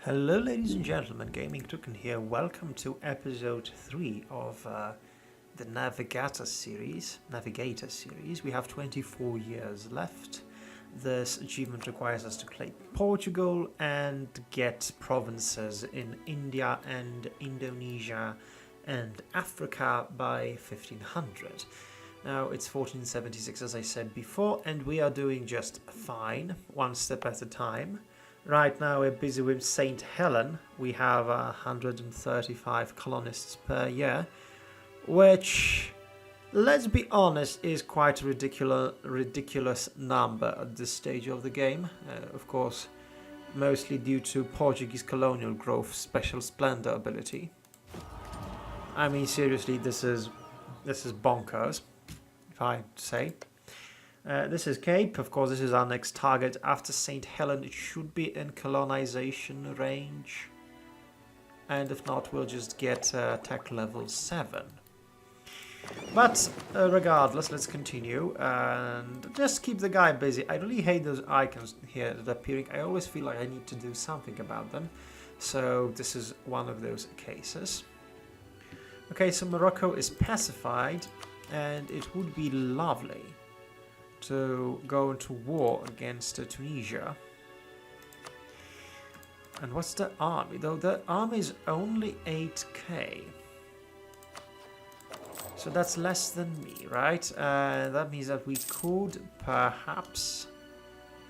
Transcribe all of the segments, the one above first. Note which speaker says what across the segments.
Speaker 1: Hello ladies and gentlemen, Gaming Toucan here. Welcome to episode 3 of the Navigator series. We have 24 years left. This achievement requires us to play Portugal and get provinces in India and Indonesia and Africa by 1500. Now it's 1476 as I said before, and we are doing just fine, one step at a time. Right now we're busy with St. Helen. We have 135 colonists per year, which, let's be honest, is quite a ridiculous number at this stage of the game. Of course, mostly due to Portuguese colonial growth special splendor ability. I mean, seriously, this is bonkers, if I say. This is Cape. Of course, this is our next target. After St. Helen, it should be in colonization range. And if not, we'll just get tech level 7. But regardless, let's continue. And just keep the guy busy. I really hate those icons here that are appearing. I always feel like I need to do something about them. So this is one of those cases. Okay, so Morocco is pacified. And it would be lovely to go into war against Tunisia. And what's the army? Though the army is only 8k. So that's less than me, right? That means that we could perhaps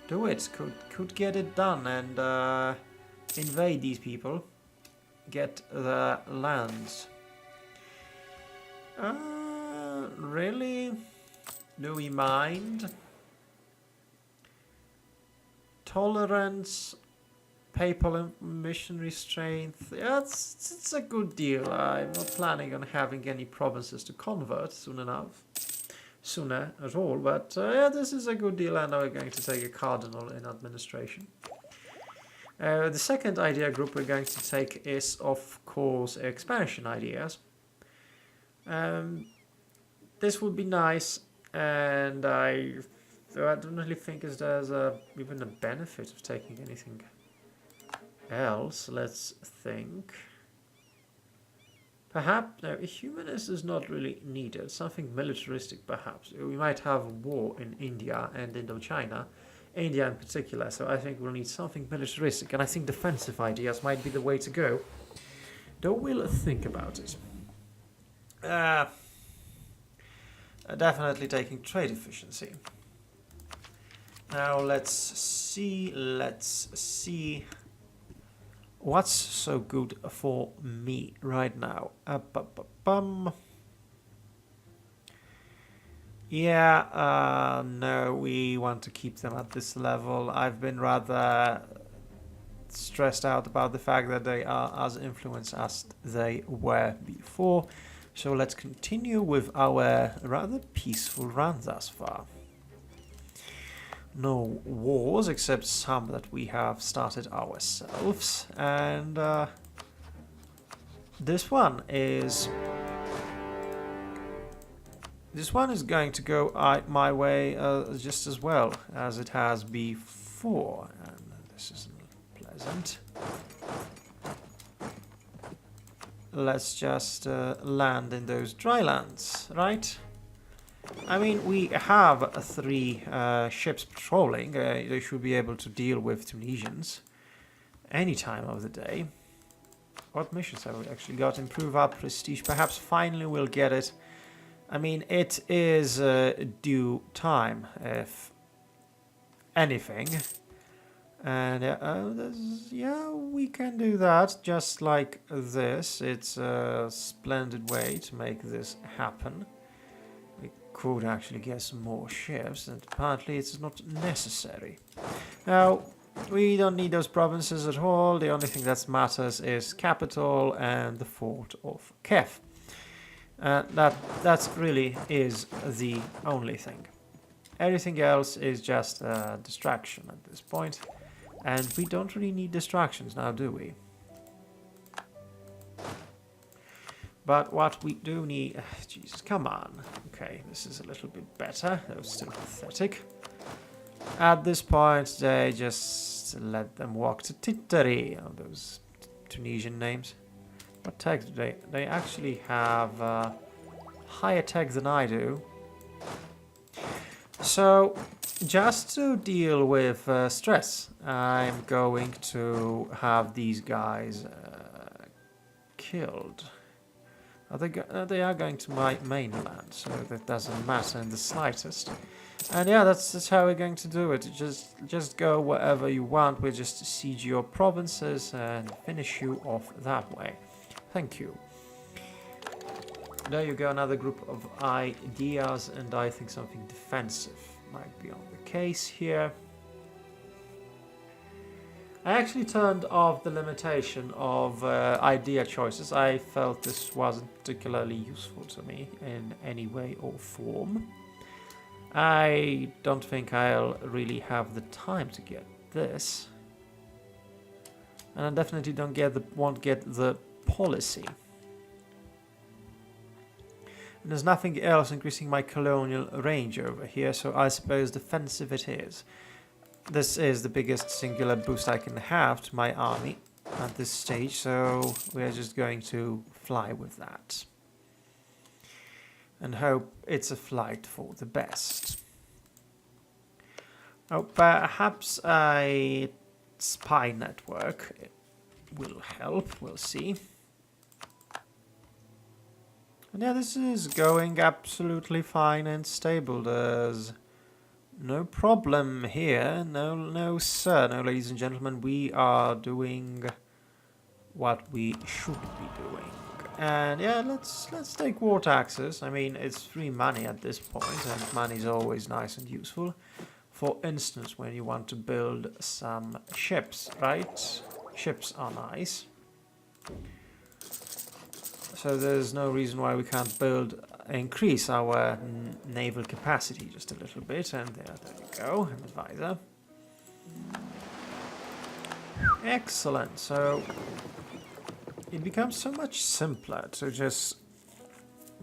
Speaker 1: do it. Could get it done and invade these people. Get the lands. Really? Do we mind? Tolerance, papal missionary strength. Yeah, it's a good deal. I'm not planning on having any provinces to convert sooner at all. But yeah, this is a good deal. I know we're going to take a cardinal in administration. The second idea group we're going to take is, of course, expansion ideas. This would be nice. And I don't really think there's even a benefit of taking anything else. Let's think. Perhaps no, a humanist is not really needed. Something militaristic, perhaps. We might have war in India and Indochina, India in particular. So I think we'll need something militaristic, and I think defensive ideas might be the way to go. Though we'll think about it. Definitely taking trade efficiency. Now let's see what's so good for me right now. Yeah, no, we want to keep them at this level. I've been rather stressed out about the fact that they are as influenced as they were before. So let's continue with our rather peaceful run thus far. No wars, except some that we have started ourselves. And this one is going to go my way just as well as it has before. And this isn't pleasant. Let's just land in those dry lands, right? I mean, we have 3 ships patrolling. They should be able to deal with Tunisians any time of the day. What missions have we actually got? Improve our prestige. Perhaps finally we'll get it. I mean, it is due time, if anything. And yeah, we can do that just like this. It's a splendid way to make this happen. We could actually get some more ships, and apparently it's not necessary. Now, we don't need those provinces at all. The only thing that matters is capital and the fort of Kef. That really is the only thing. Everything else is just a distraction at this point. And we don't really need distractions now, do we? But what we do need... Jesus, come on. Okay, this is a little bit better. That was still pathetic. At this point, they just just let them walk to Titari. Oh, those Tunisian names. What tags do they? They actually have higher tags than I do. So, just to deal with stress, I'm going to have these guys killed. They are going to my mainland, so that doesn't matter in the slightest. And yeah, that's how we're going to do it. Just go wherever you want. We'll just siege your provinces and finish you off that way. Thank you. There you go, another group of ideas, and I think something defensive might be on the case here. I actually turned off the limitation of idea choices. I felt this wasn't particularly useful to me in any way or form. I don't think I'll really have the time to get this. And I definitely won't get the policy. And there's nothing else increasing my colonial range over here, so I suppose defensive it is. This is the biggest singular boost I can have to my army at this stage, so we're just going to fly with that. And hope it's a flight for the best. Oh, perhaps a spy network will help, we'll see. And yeah, this is going absolutely fine and stable. There's no problem here. No, sir. No, ladies and gentlemen. We are doing what we should be doing. And yeah, let's take war taxes. I mean, it's free money at this point, and money is always nice and useful. For instance, when you want to build some ships, right? Ships are nice. So there's no reason why we can't increase our naval capacity just a little bit. And there we go, an advisor. Excellent. So it becomes so much simpler to just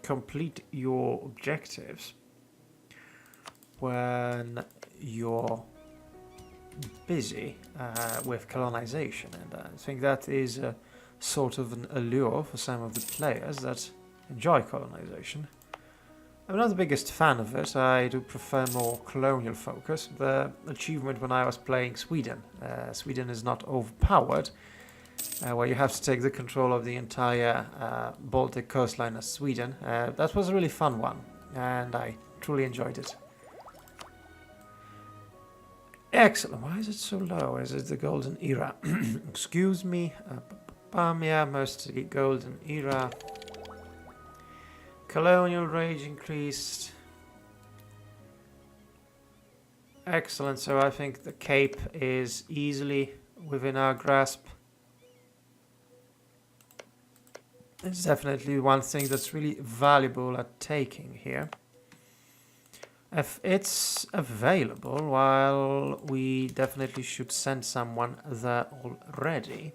Speaker 1: complete your objectives when you're busy with colonization. And I think that is sort of an allure for some of the players that enjoy colonization. I'm not the biggest fan of it. I do prefer more colonial focus. The achievement when I was playing Sweden. Sweden is not overpowered, where you have to take the control of the entire Baltic coastline of Sweden. That was a really fun one, and I truly enjoyed it. Excellent. Why is it so low? Is it the golden era? Excuse me. Yeah, mostly golden era. Colonial rage increased. Excellent, so I think the Cape is easily within our grasp. It's definitely one thing that's really valuable at taking here. If it's available, well, we definitely should send someone there already.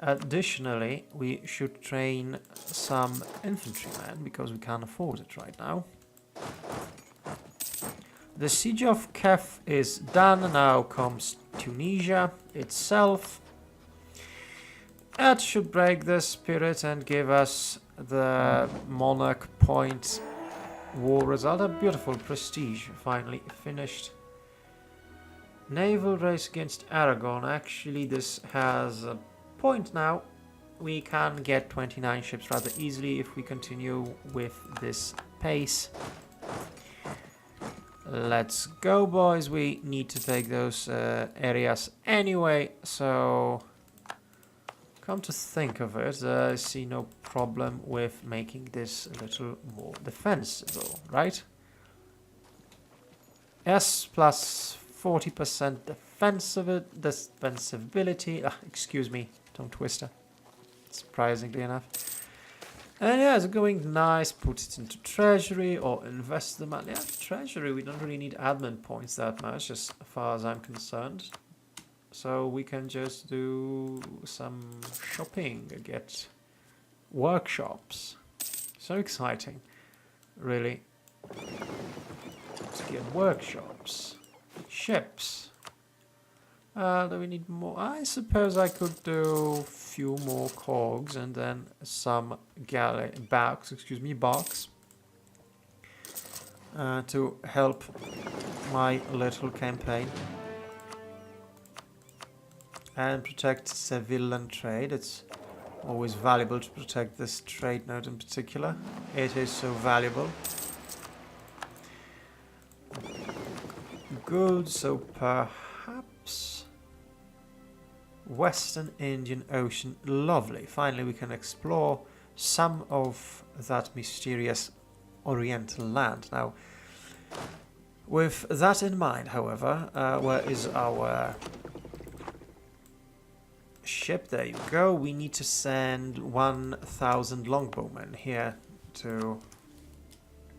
Speaker 1: Additionally, we should train some infantrymen because we can't afford it right now. The siege of Kef is done. Now comes Tunisia itself. That should break the spirit and give us the monarch point war result. A beautiful prestige finally finished. Naval race against Aragon. Actually, this has a point now. We can get 29 ships rather easily if we continue with this pace. Let's go, boys. We need to take those areas anyway, so come to think of it, I see no problem with making this a little more defensible, right? S plus 40% defensibility. Excuse me, tongue twister. Surprisingly enough. And yeah, it's going nice. Put it into treasury or invest the money. Yeah, treasury, we don't really need admin points that much, as far as I'm concerned. So we can just do some shopping, get workshops. So exciting, really. Let's get workshops, ships. Do we need more? I suppose I could do a few more cogs and then some barks to help my little campaign and protect civilian trade. It's always valuable to protect this trade node in particular. It is so valuable. Good, so perhaps Western Indian Ocean. Lovely. Finally we can explore some of that mysterious Oriental land. Now, with that in mind, however, where is our ship? There you go. We need to send 1,000 longbowmen here to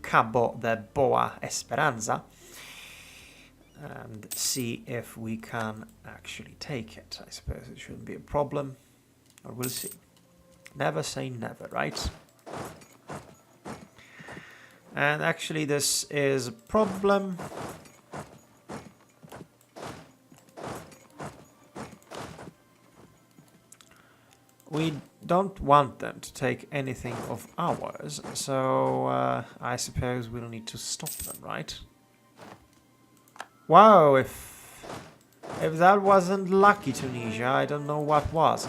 Speaker 1: Cabo de Boa Esperanza and see if we can actually take it. I suppose it shouldn't be a problem, or we'll see. Never say never, right? And actually this is a problem. We don't want them to take anything of ours, so I suppose we'll need to stop them, right? Wow, if that wasn't lucky, Tunisia, I don't know what was.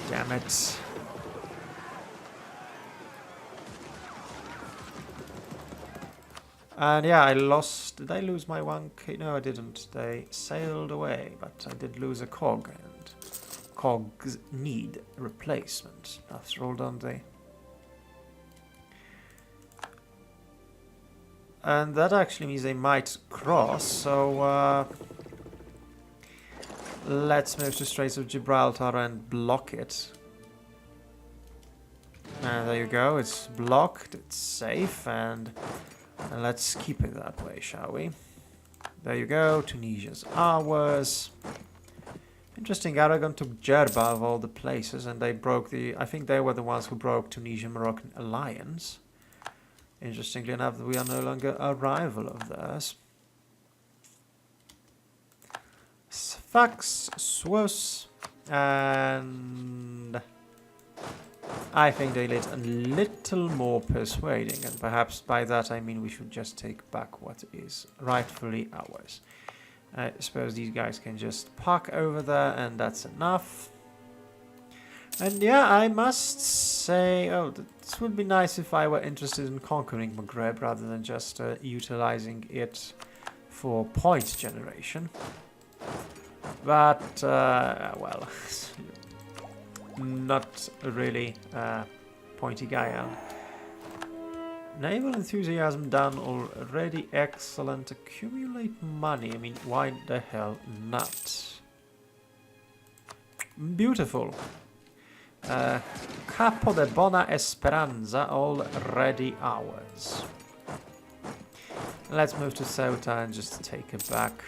Speaker 1: Damn it. And yeah, I lost... Did I lose my 1k? No, I didn't. They sailed away, but I did lose a cog, and cogs need replacement, after all, don't they? And that actually means they might cross, so let's move to Straits of Gibraltar and block it. And there you go, it's blocked, it's safe, and let's keep it that way, shall we? There you go, Tunisia's ours. Interesting, Aragon took Jerba of all the places, and they broke the... I think they were the ones who broke Tunisian-Moroccan alliance. Interestingly enough, we are no longer a rival of theirs. Sfax, Swos, and I think they did a little more persuading, and perhaps by that I mean we should just take back what is rightfully ours. I suppose these guys can just park over there, and that's enough. And yeah, I must say, this would be nice if I were interested in conquering Maghreb rather than just utilizing it for point generation. But, well, not really pointy guy. Naval enthusiasm done already. Excellent. Accumulate money. I mean, why the hell not? Beautiful. Capo de Bona Esperanza already ours. Let's move to Ceuta and just take it back.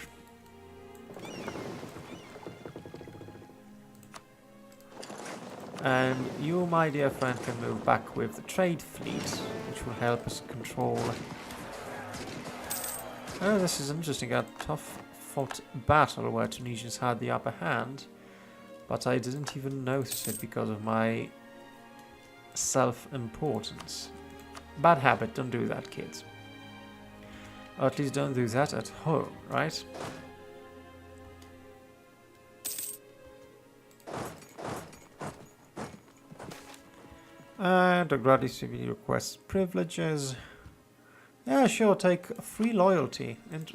Speaker 1: And you, my dear friend, can move back with the trade fleet, which will help us control... Oh, this is interesting. A tough fought battle where Tunisians had the upper hand. But I didn't even notice it because of my self-importance. Bad habit, don't do that, kids. Or at least don't do that at home, right? And Agradi civil requests privileges. Yeah, sure, take free loyalty. And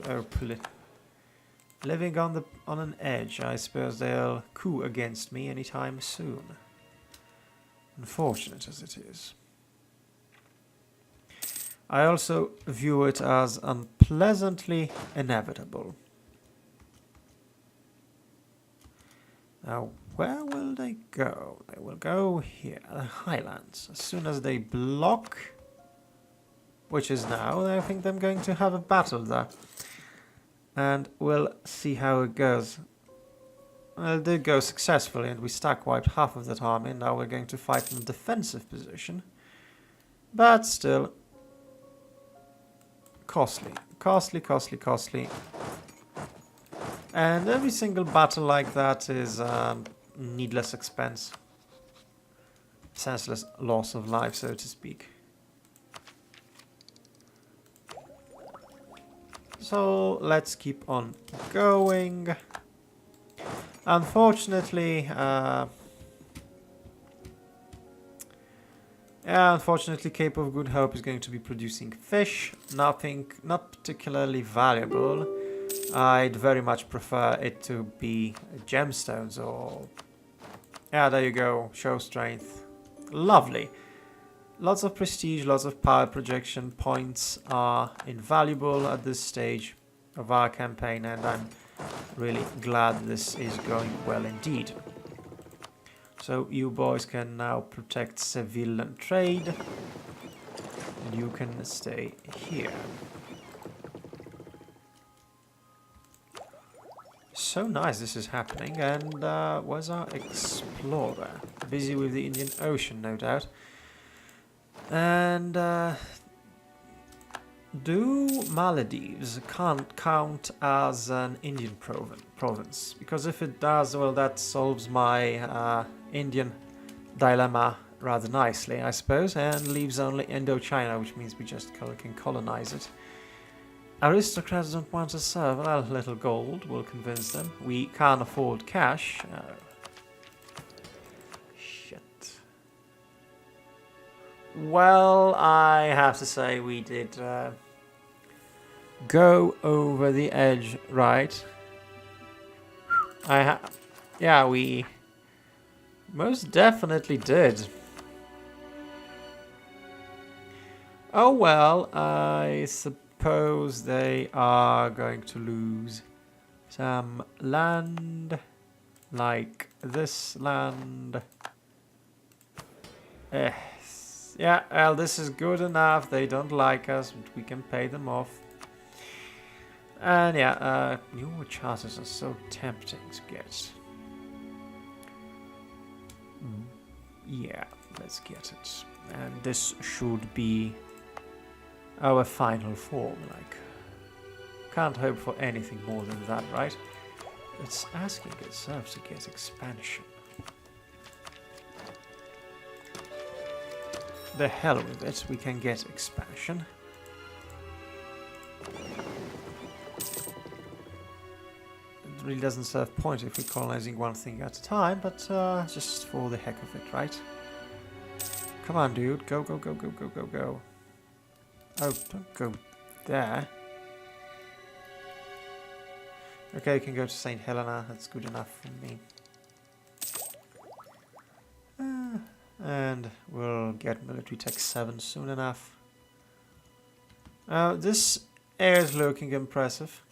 Speaker 1: living on an edge. I suppose they'll coup against me anytime soon. Unfortunate as it is. I also view it as unpleasantly inevitable. Now, where will they go? They will go here, the Highlands. As soon as they block, which is now, I think I'm going to have a battle there. And we'll see how it goes. Well, it did go successfully, and we stack wiped half of that army, and now we're going to fight in a defensive position. But still, costly. Costly, costly, costly. And every single battle like that is needless expense. Senseless loss of life, so to speak. So let's keep on going. Unfortunately, unfortunately, Cape of Good Hope is going to be producing fish. Nothing, not particularly valuable. I'd very much prefer it to be gemstones or... Yeah, there you go. Show strength. Lovely. Lots of prestige, lots of power projection. Points are invaluable at this stage of our campaign, and I'm really glad this is going well indeed. So you boys can now protect civilian trade, and you can stay here. So nice this is happening. And where's our explorer? Busy with the Indian Ocean, no doubt. And do Maldives can't count as an Indian province? Because if it does, well, that solves my Indian dilemma rather nicely, I suppose, and leaves only Indochina, which means we just can colonize it. Aristocrats don't want to serve. Well, a little gold will convince them. We can't afford cash. Shit. Well, I have to say we did go over the edge, right? Yeah, we most definitely did. Oh well, I suppose they are going to lose some land, like this land. Yeah, well, this is good enough. They don't like us, but we can pay them off. And yeah, your charters are so tempting to get. Yeah, let's get it. And this should be our final form, like. Can't hope for anything more than that, right? It's asking itself to get expansion. The hell with it, we can get expansion. It really doesn't serve point if we're colonizing one thing at a time, but just for the heck of it, right? Come on, dude. Go, go, go, go, go, go, go. Oh, don't go there. Okay, you can go to St. Helena. That's good enough for me. And we'll get military tech 7 soon enough. This air is looking impressive.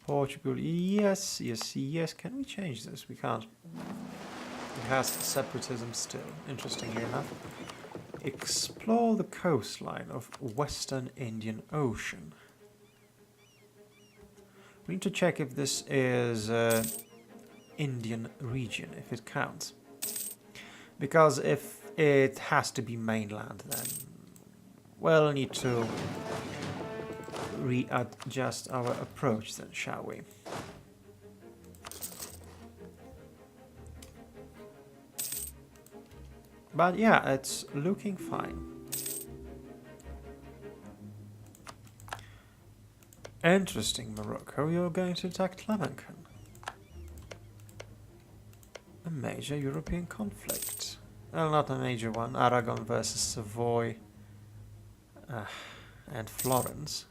Speaker 1: Portugal, yes, yes, yes. Can we change this? We can't. It has separatism still, interestingly enough. Explore the coastline of Western Indian Ocean. We need to check if this is Indian region, if it counts. Because if it has to be mainland, then we'll need to readjust our approach then, shall we? But yeah, it's looking fine. Interesting, Morocco. You're going to attack Tlamancan. A major European conflict. Well, not a major one. Aragon versus Savoy. And Florence.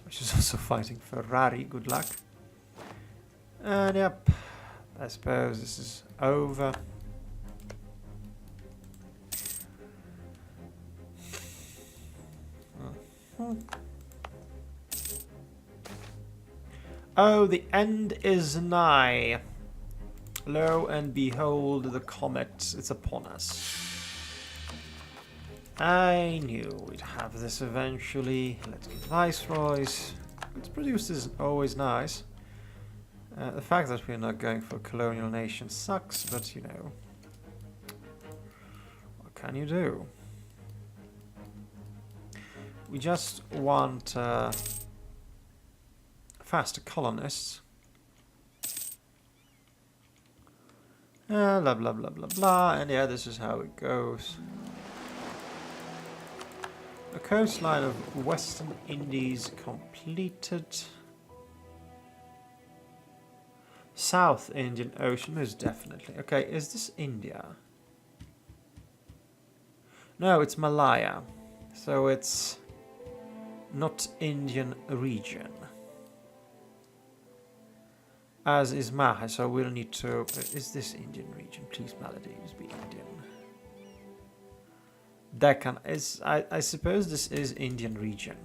Speaker 1: Which is also fighting Ferrari. Good luck. And yep. I suppose this is over. Oh, the end is nigh. Lo and behold, the comet is upon us. I knew we'd have this eventually. Let's get viceroys. It's produced is always nice. The fact that we're not going for a colonial nation sucks, but you know. What can you do? We just want faster colonists. Blah blah blah blah blah, and yeah, this is how it goes. The coastline of Western Indies completed. South Indian Ocean is definitely... Okay, is this India? No, it's Malaya. So it's not Indian region. As is Maha, so we'll need to... Is this Indian region? Please, Maldives, be Indian. Deccan is... I suppose this is Indian region.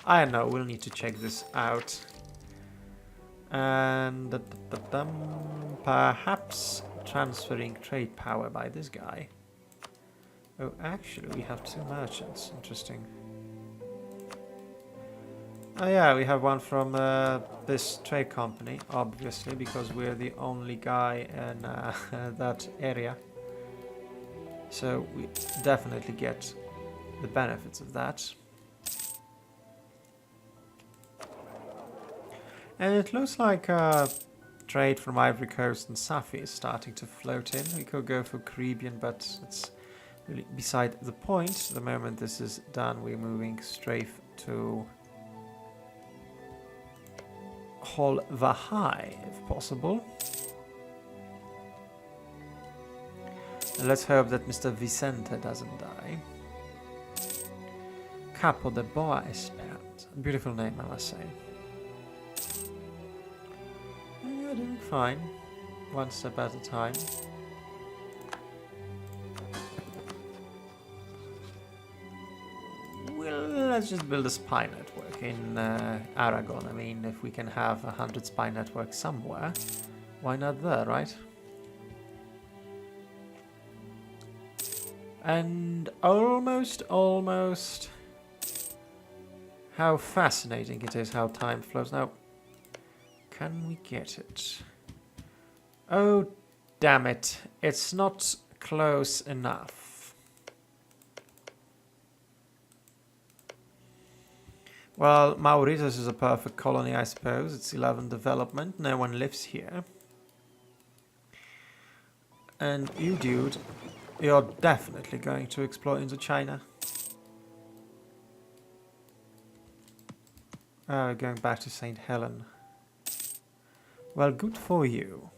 Speaker 1: I don't know, we'll need to check this out. And perhaps transferring trade power by this guy. Oh, actually, we have 2 merchants. Interesting. Oh yeah, we have one from this trade company, obviously, because we're the only guy in that area. So we definitely get the benefits of that. And it looks like trade from Ivory Coast and Safi is starting to float in. We could go for Caribbean, but it's really beside the point. The moment this is done, we're moving straight to Hol Vahai, if possible. And let's hope that Mr. Vicente doesn't die. Capo de Boa Esperant. Beautiful name, I must say. You're doing fine. One step at a time. Well, let's just build a spy network in Aragon. I mean, if we can have 100 spy networks somewhere, why not there, right? And almost, how fascinating it is how time flows. Now, can we get it? Oh, damn it. It's not close enough. Well, Mauritius is a perfect colony, I suppose. It's 11 development. No one lives here. And you, dude, you're definitely going to explore Indochina. Going back to St. Helena. Well, good for you.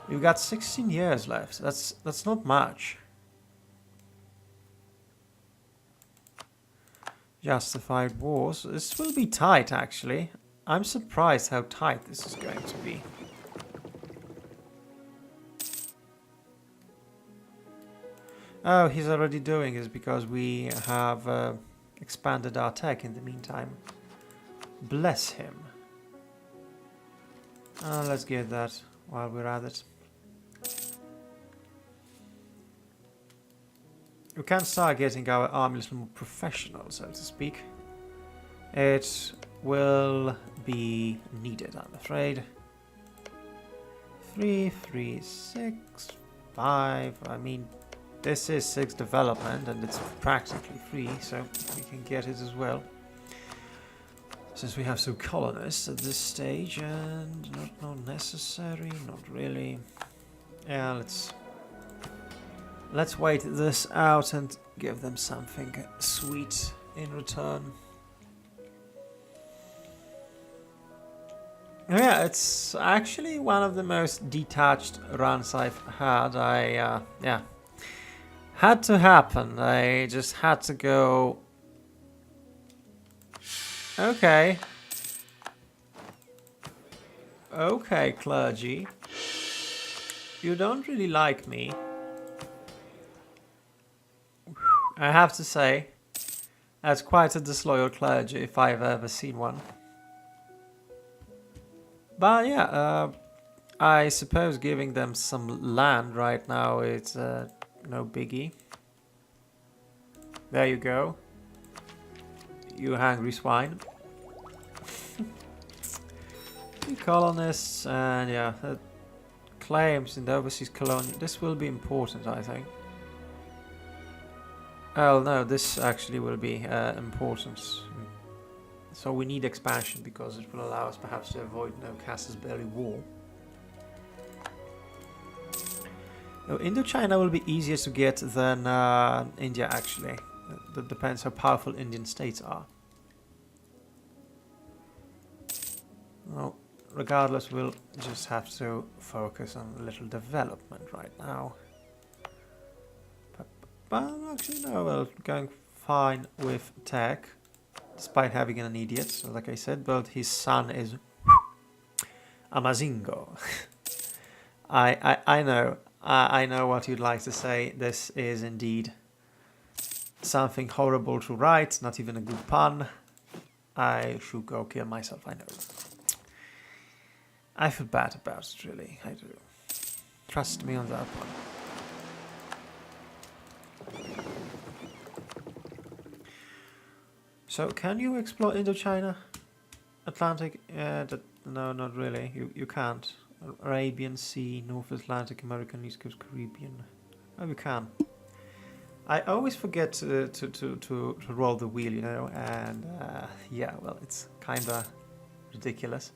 Speaker 1: You've got 16 years left. That's not much. Justified wars. This will be tight, actually. I'm surprised how tight this is going to be. Oh, he's already doing this because we have expanded our tech in the meantime. Bless him. Let's get that while we're at it. We can start getting our army a little more professional, so to speak. It will be needed, I'm afraid. 3, 3, 6, 5. I mean, this is 6 development and it's practically free, so we can get it as well. Since we have some colonists at this stage, and not necessary, not really. Yeah, let's wait this out and give them something sweet in return. Yeah, it's actually one of the most detached runs I've had. Yeah, had to happen. I just had to go. Okay. Okay, clergy. You don't really like me. I have to say, that's quite a disloyal clergy if I've ever seen one. But yeah, I suppose giving them some land right now is no biggie. There you go. You hungry swine. The colonists and yeah, claims in the overseas colony. This will be important, I think. Oh no, this actually will be important. So we need expansion because it will allow us perhaps to avoid no Casus Belli war. No, Indochina will be easier to get than India actually. That depends how powerful Indian states are. Well, regardless, we'll just have to focus on a little development right now. But actually, no, well, going fine with tech, despite having an idiot, so like I said, but his son is a Mazingo. I know. I know what you'd like to say. This is indeed something horrible to write, not even a good pun. I should go kill myself, I know. I feel bad about it, really. I do. Trust me on that one. So, can you explore Indochina? Atlantic? No, not really. You can't. Arabian Sea, North Atlantic, American, East Coast, Caribbean. Oh, you can. I always forget to roll the wheel, you know, and yeah, well, it's kinda ridiculous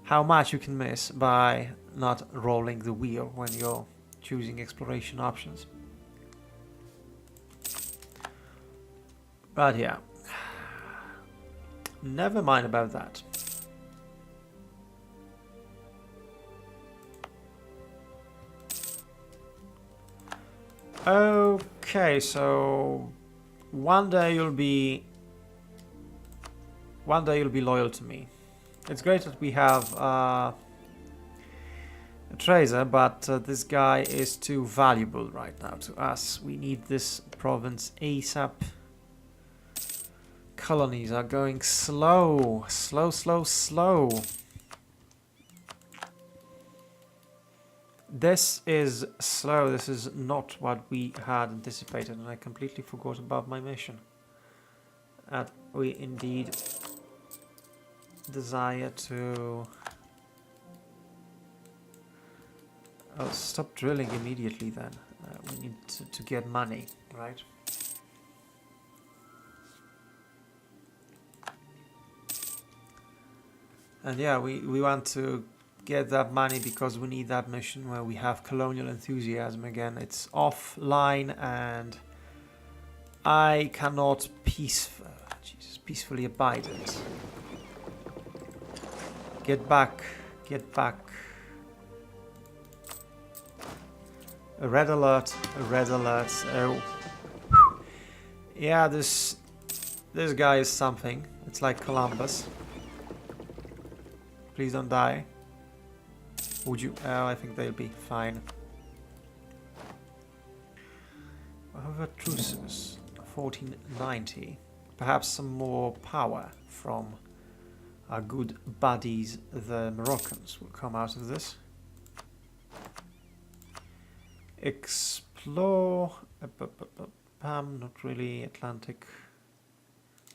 Speaker 1: how much you can miss by not rolling the wheel when you're choosing exploration options. But yeah, never mind about that. Okay, so one day you'll be loyal to me. It's great that we have a tracer, but this guy is too valuable right now to us. We need this province ASAP. Colonies are going slow. Slow. This is slow. This is not what we had anticipated, and I completely forgot about my mission. And we indeed desire to... I'll stop drilling immediately then. We need to get money, right? And yeah, we want to get that money because we need that mission where we have colonial enthusiasm again. It's offline and I cannot peacefully abide it. Get back. A red alert. Oh. Yeah, this guy is something. It's like Columbus. Please don't die. Would you? Oh, I think they'll be fine. However, truces, 1490. Perhaps some more power from our good buddies, the Moroccans, will come out of this. Explore. Not really. Atlantic.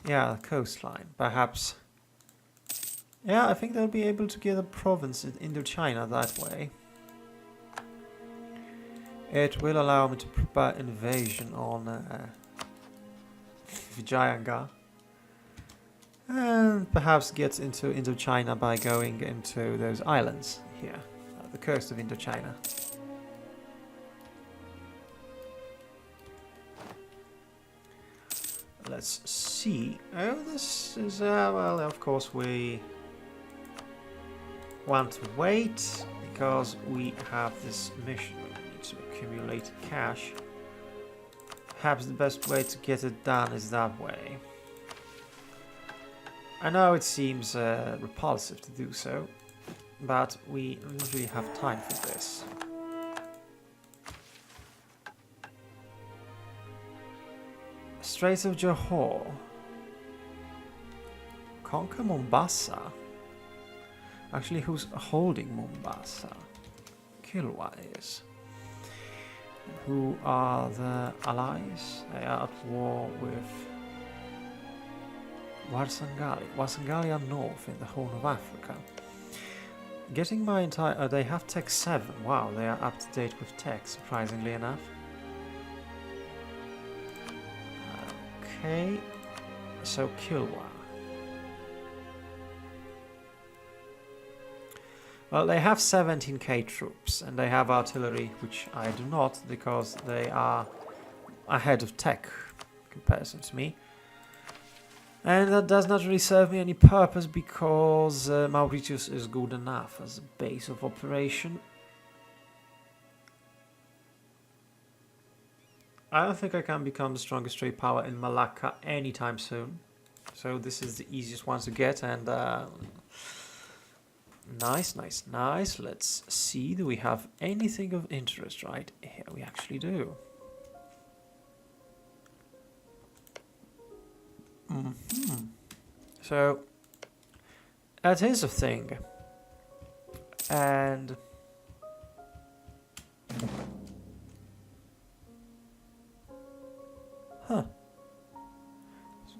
Speaker 1: Yeah, coastline. Perhaps. Yeah, I think they'll be able to get a province in Indochina that way. It will allow me to prepare invasion on Vijayanagar. And perhaps get into Indochina by going into those islands here, the coast of Indochina. Let's see. Oh, this is, well, of course we want to wait because we have this mission. We need to accumulate cash. Perhaps the best way to get it done is that way. I know it seems repulsive to do so, but we don't really have time for this. Straits of Johor. Conquer Mombasa. Actually, who's holding Mombasa? Kilwa is. Who are the allies? They are at war with Warsangali. Warsangali are north in the Horn of Africa. Getting my entire... they have Tech 7. Wow, they are up to date with tech, surprisingly enough. Okay, so Kilwa. Well, they have 17k troops, and they have artillery, which I do not, because they are ahead of tech in comparison to me. And that does not really serve me any purpose, because Mauritius is good enough as a base of operation. I don't think I can become the strongest trade power in Malacca anytime soon. So this is the easiest one to get, and nice. Let's see, do we have anything of interest? Right here we actually do. So that is a thing, and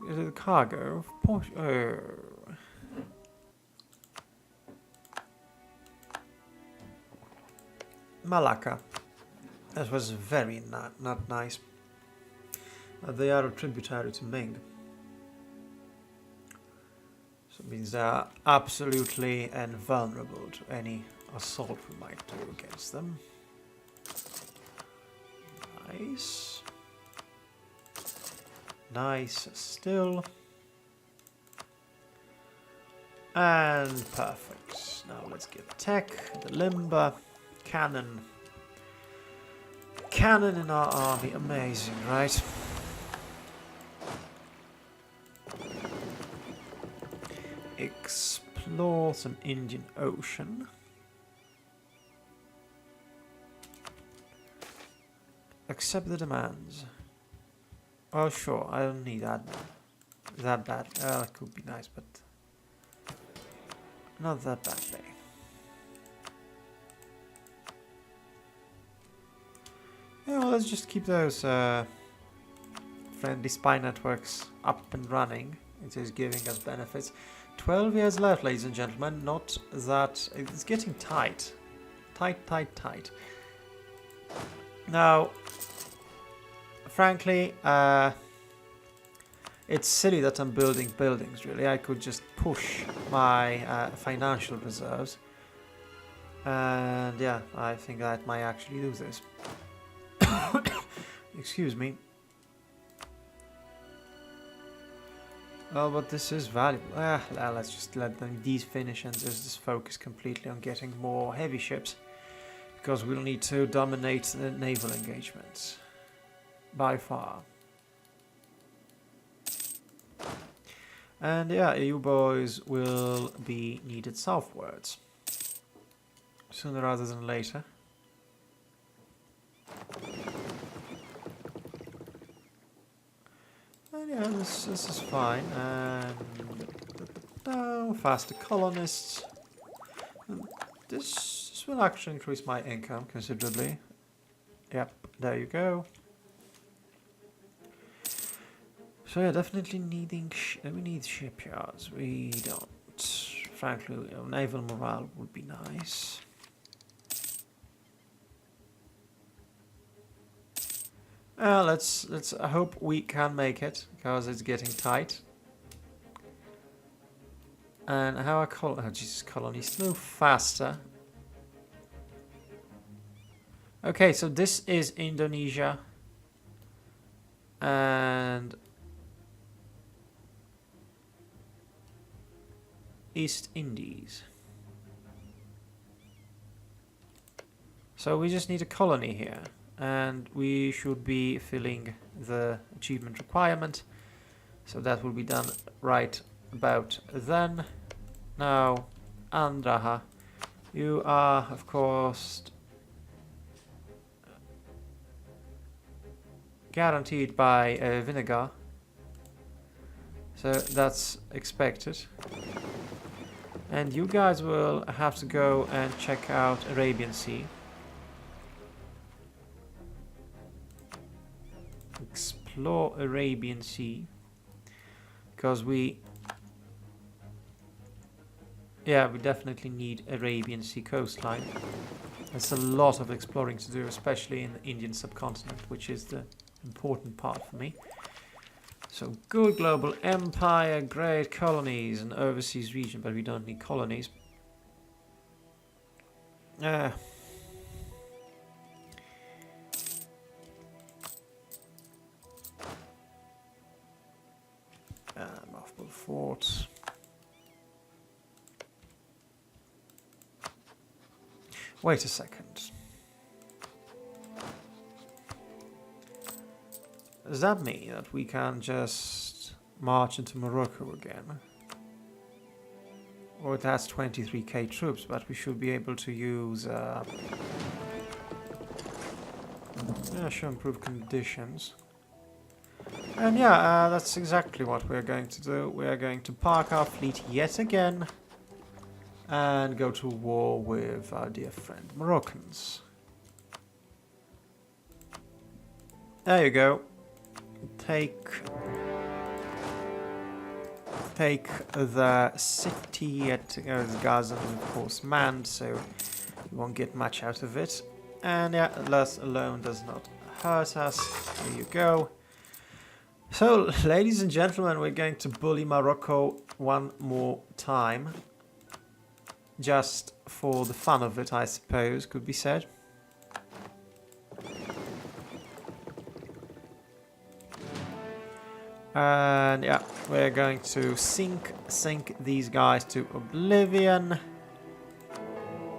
Speaker 1: the cargo of Porsche. Oh. Malacca. That was very not nice. They are a tributary to Ming. So it means they are absolutely invulnerable to any assault we might do against them. Nice. Nice still. And perfect. Now let's get tech, the limber, cannon. Cannon in our army, amazing, right? Explore some Indian Ocean. Accept the demands. Oh sure, I don't need that bad. That could be nice, but not that badly. Yeah, well, let's just keep those friendly spy networks up and running. It is giving us benefits. 12 years left, ladies and gentlemen. Not that... It's getting tight. Tight. Now, frankly, it's silly that I'm building buildings, really. I could just push my financial reserves. And yeah, I think I might actually do this. Excuse me. Oh, but this is valuable. Let's just let these finish and just focus completely on getting more heavy ships, because we'll need to dominate the naval engagements by far. And yeah, you boys will be needed southwards sooner rather than later. And yeah, this is fine. And faster colonists. And this will actually increase my income considerably. Yep, there you go. So yeah, definitely needing. We need shipyards. We don't. Frankly, naval morale would be nice. Let's hope we can make it, because it's getting tight. And how are colonies move faster? Okay, so this is Indonesia, and East Indies. So we just need a colony here. And we should be filling the achievement requirement, so that will be done right about then. Now, Andraha, you are of course guaranteed by vinegar, so that's expected. And you guys will have to go and check out Arabian Sea. Explore Arabian Sea, because we definitely need Arabian Sea coastline. There's a lot of exploring to do, especially in the Indian subcontinent, which is the important part for me. So good global empire, great colonies, and overseas region, but we don't need colonies. Multiple forts. Wait a second. Does that mean that we can just march into Morocco again? Or it has 23k troops, but we should be able to use... yeah, show improved conditions. And yeah, that's exactly what we're going to do. We are going to park our fleet yet again and go to war with our dear friend Moroccans. There you go. Take the city at Gaza, of course, manned, so you won't get much out of it. And yeah, loss alone does not hurt us. There you go. So, ladies and gentlemen, we're going to bully Morocco one more time. Just for the fun of it, I suppose, could be said. And yeah, we're going to sink these guys to oblivion.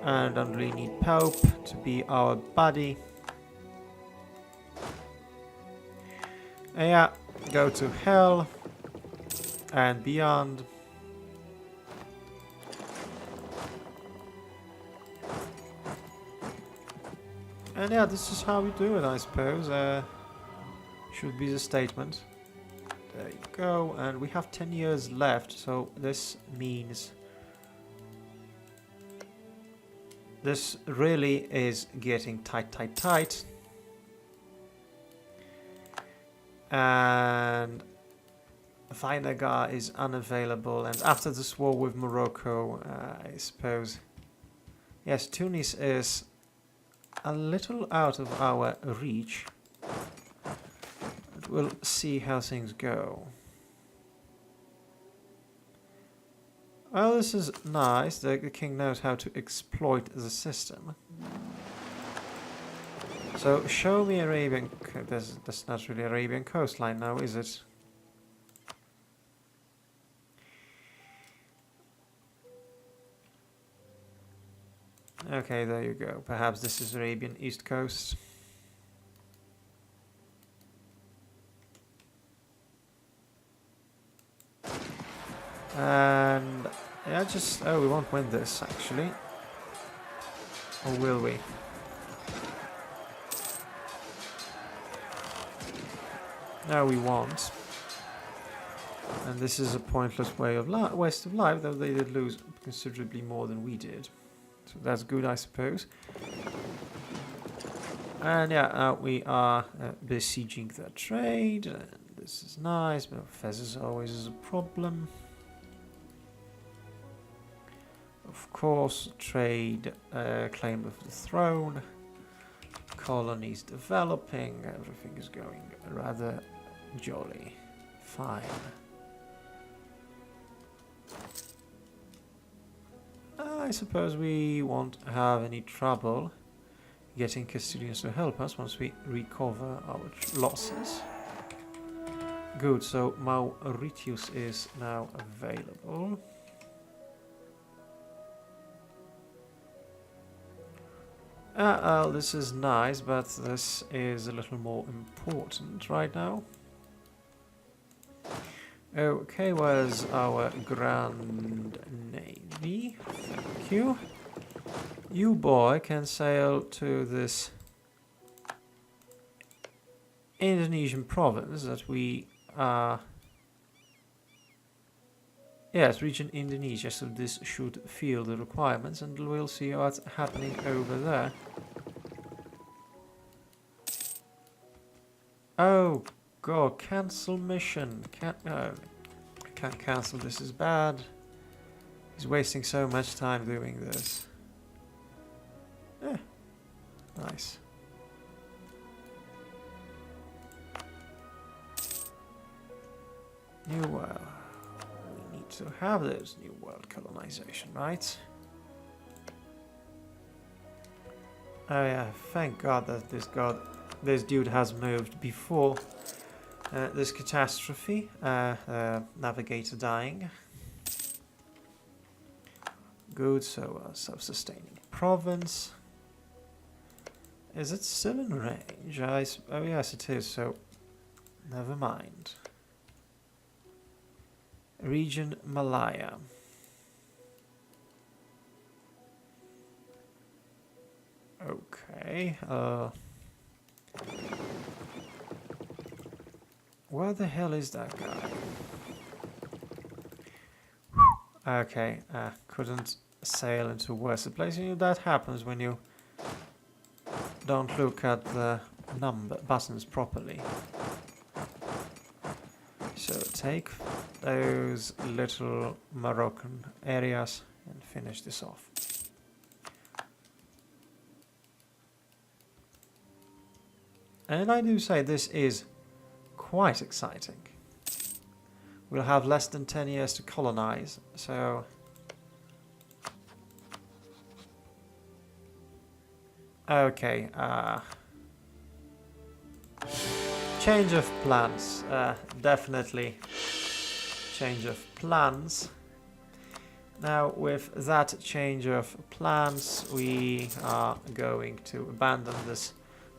Speaker 1: And don't really need Pope to be our buddy. And yeah, go to hell and beyond. And yeah, this is how we do it, I suppose. Should be the statement. There you go, and we have 10 years left, so this means this really is getting tight. And Vinegar is unavailable, and after this war with Morocco, I suppose, yes, Tunis is a little out of our reach. We'll see how things go. Well, this is nice. The king knows how to exploit the system. So, show me Arabian... That's not really Arabian coastline now, is it? Okay, there you go. Perhaps this is Arabian East Coast. And yeah, just we won't win this actually, or will we? No, we won't. And this is a pointless waste of life, though they did lose considerably more than we did, so that's good, I suppose. And yeah, we are besieging the trade, and this is nice, but feathers always is a problem. Of course, trade, claim of the throne, colonies developing, everything is going rather jolly. Fine. I suppose we won't have any trouble getting Castilians to help us once we recover our losses. Good, so Mauritius is now available. This is nice, but this is a little more important right now. Okay, where's our Grand Navy? Thank you. You, boy, can sail to this Indonesian province that we are... Yes, region Indonesia, so this should fill the requirements, and we'll see what's happening over there. Oh god, cancel mission. I can't cancel, this is bad. He's wasting so much time doing this. Nice. New world. We need to have those new world colonization, right? Oh yeah, thank God that this dude has moved before this catastrophe. Navigator dying. Good, so self-sustaining province. Is it still in range? Oh yes, it is, so never mind. Region Malaya. Okay, where the hell is that guy? Okay, couldn't sail into a worse place. You know, that happens when you don't look at the buttons properly. So take those little Moroccan areas and finish this off. And I do say this is quite exciting. We'll have less than 10 years to colonize, so... Okay, change of plans, definitely change of plans. Now with that change of plans, we are going to abandon this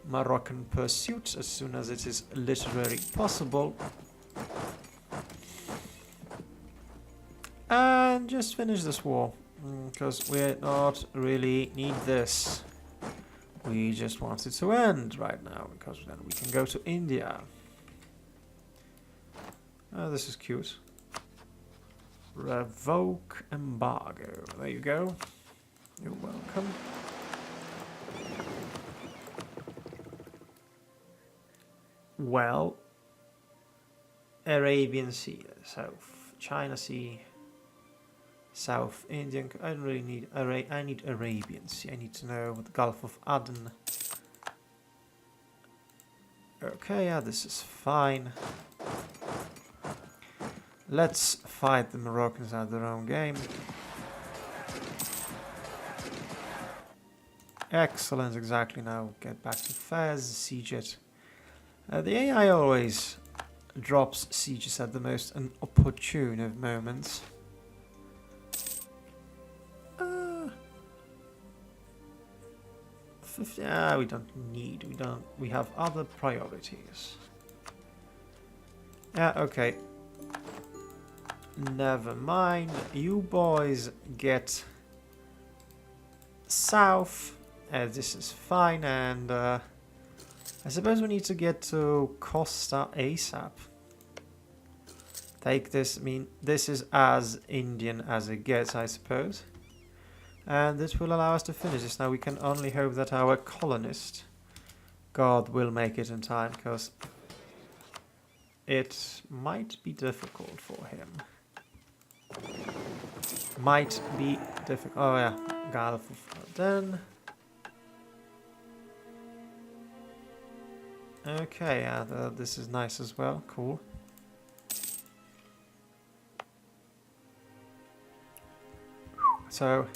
Speaker 1: Moroccan pursuit as soon as it is literally possible. And just finish this war, because we not really need this. We just want it to end right now, because then we can go to India. Oh, this is cute. Revoke embargo. There you go. You're welcome. Well, Arabian Sea, South China Sea, South Indian. I don't really need I need Arabian Sea. I need to know the Gulf of Aden. Okay, yeah, this is fine. Let's fight the Moroccans at their own game. Excellent, exactly. Now get back to Fez, siege it. The AI always drops sieges at the most inopportune of moments. 50, we don't need, we have other priorities. Yeah, okay. Never mind. You boys get south. This is fine, and I suppose we need to get to Costa ASAP. Take this. I mean, this is as Indian as it gets, I suppose. And this will allow us to finish this. Now we can only hope that our colonist god will make it in time, because it might be difficult for him. Might be difficult. Oh yeah, Gulf of Aden. Okay, yeah, this is nice as well. Cool. So,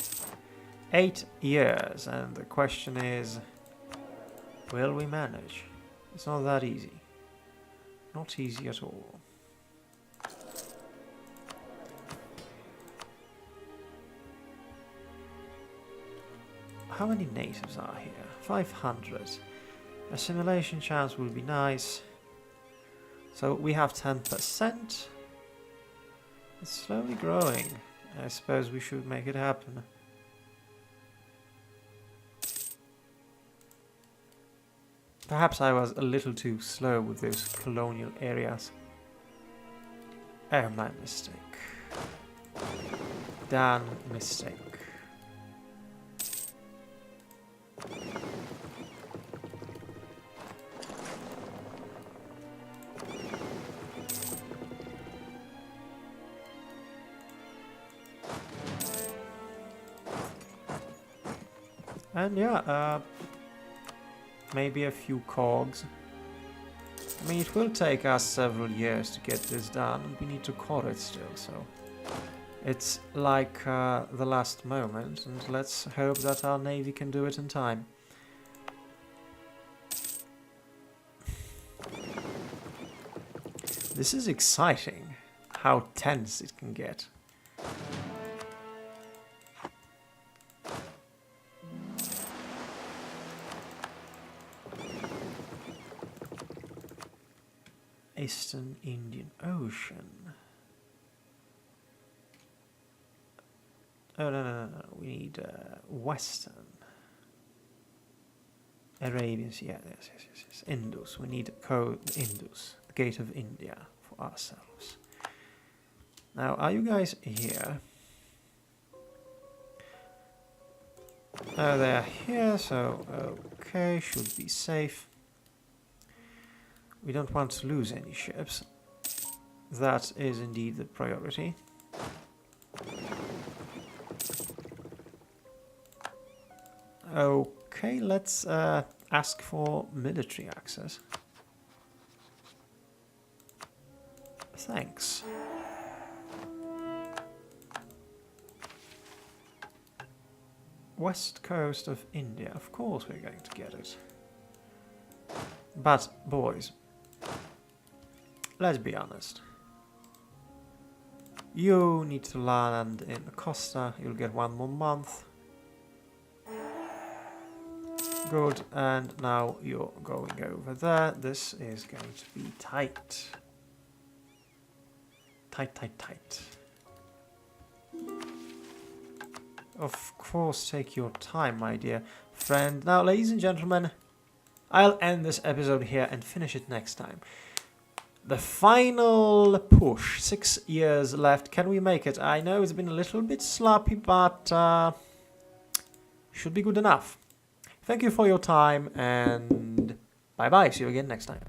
Speaker 1: 8 years, and the question is, will we manage? It's not that easy. Not easy at all. How many natives are here? 500. Assimilation chance will be nice. So we have 10%. It's slowly growing. I suppose we should make it happen. Perhaps I was a little too slow with those colonial areas. Oh, my mistake. Damn mistake. And yeah, maybe a few cogs. I mean, it will take us several years to get this done, and we need to core it still, so... It's like the last moment, and let's hope that our navy can do it in time. This is exciting, how tense it can get. Eastern Indian Ocean. Oh, no. We need Western. Arabian Sea, yes. Indus. We need Indus, the Gate of India, for ourselves. Now, are you guys here? They're here, so okay, should be safe. We don't want to lose any ships. That is indeed the priority. Okay, let's ask for military access. Thanks. West coast of India, of course we're going to get it. But, boys, let's be honest. You need to land in Costa, you'll get 1 more month. Good, and now you're going over there. This is going to be tight. Tight. Of course, take your time, my dear friend. Now, ladies and gentlemen, I'll end this episode here and finish it next time. The final push, 6 years left. Can we make it? I know it's been a little bit sloppy, but should be good enough. Thank you for your time, and bye-bye. See you again next time.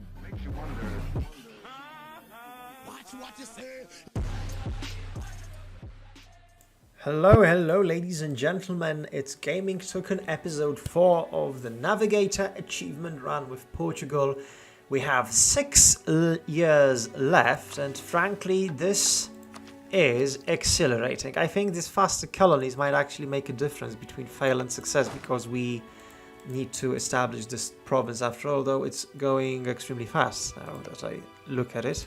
Speaker 1: Hello, ladies and gentlemen. It's Gaming Toucan episode 4 of the Navigator Achievement run with Portugal. We have 6 years left, and frankly, this is exhilarating. I think these faster colonies might actually make a difference between fail and success, because we need to establish this province after all, though it's going extremely fast now that I look at it.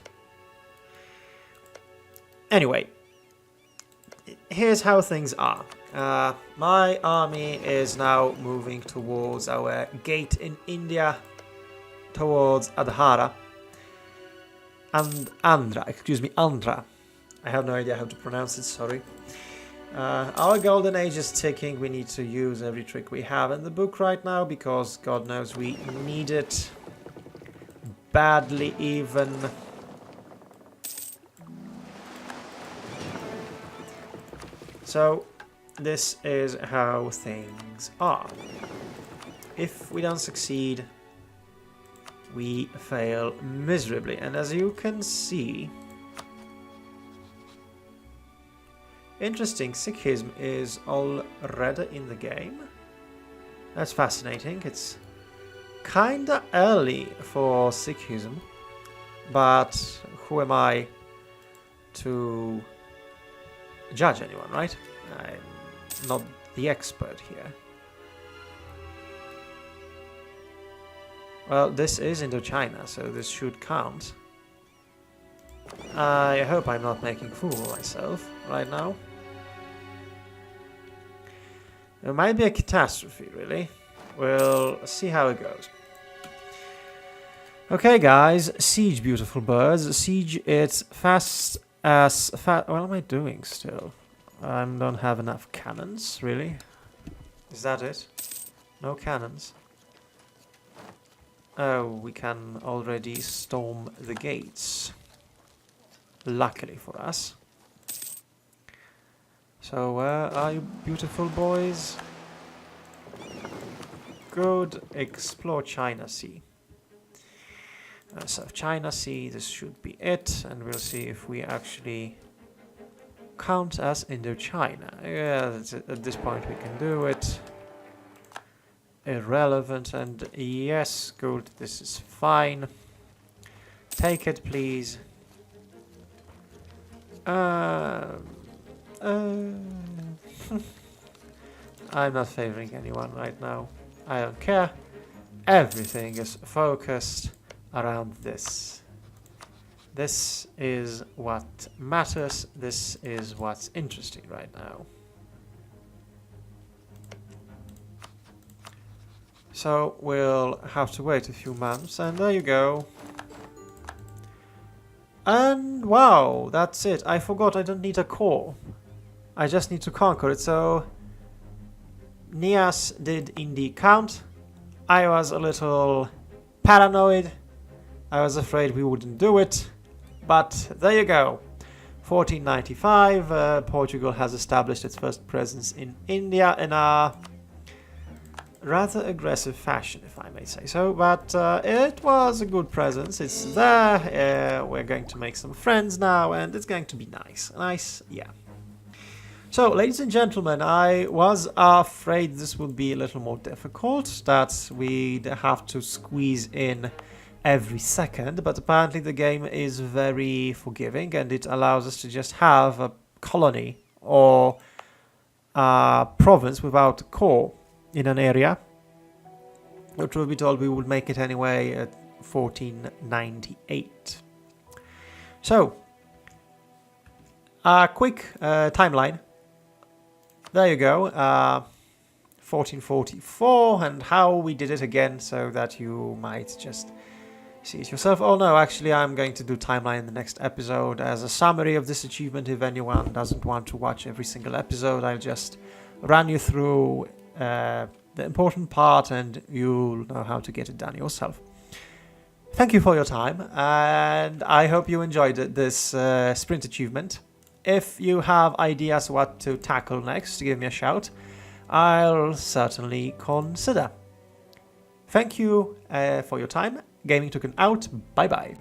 Speaker 1: Anyway, here's how things are. My army is now moving towards our gate in India, towards Adhara and Andhra. I have no idea how to pronounce it, sorry. Our golden age is ticking. We need to use every trick we have in the book right now, because God knows we need it badly even. So this is how things are. If we don't succeed, we fail miserably. And as you can see, interesting, Sikhism is already in the game. That's fascinating. It's kinda early for Sikhism, but who am I to judge anyone, right? I'm not the expert here. Well, this is Indochina, so this should count. I hope I'm not making a fool of myself right now. It might be a catastrophe, really. We'll see how it goes. Okay, guys. Siege, beautiful birds. Siege it fast as fast. What am I doing still? I don't have enough cannons, really. Is that it? No cannons. Oh, we can already storm the gates. Luckily for us. So where are you, beautiful boys? Good. Explore China Sea. So China Sea, this should be it, and we'll see if we actually count as Indochina. Yeah, at this point we can do it. Irrelevant, and yes, good, this is fine. Take it, please. I'm not favoring anyone right now. I don't care. Everything is focused around this. This is what matters. This is what's interesting right now. So we'll have to wait a few months, and there you go. And wow, that's it. I forgot I don't need a core. I just need to conquer it. So Nias did indeed count. I was a little paranoid. I was afraid we wouldn't do it. But there you go. 1495, Portugal has established its first presence in India in a rather aggressive fashion, if I may say so. But it was a good presence. It's there. We're going to make some friends now, and it's going to be nice. Nice, yeah. So, ladies and gentlemen, I was afraid this would be a little more difficult, that we'd have to squeeze in every second, but apparently the game is very forgiving and it allows us to just have a colony or a province without a core in an area. But truth be told, we would make it anyway at 1498. So, a quick timeline. There you go, 1444, and how we did it again, so that you might just see it yourself. Oh no, actually I'm going to do timeline in the next episode as a summary of this achievement. If anyone doesn't want to watch every single episode, I'll just run you through the important part and you'll know how to get it done yourself. Thank you for your time, and I hope you enjoyed this sprint achievement. If you have ideas what to tackle next, give me a shout. I'll certainly consider. Thank you for your time. Gaming Toucan out. Bye bye.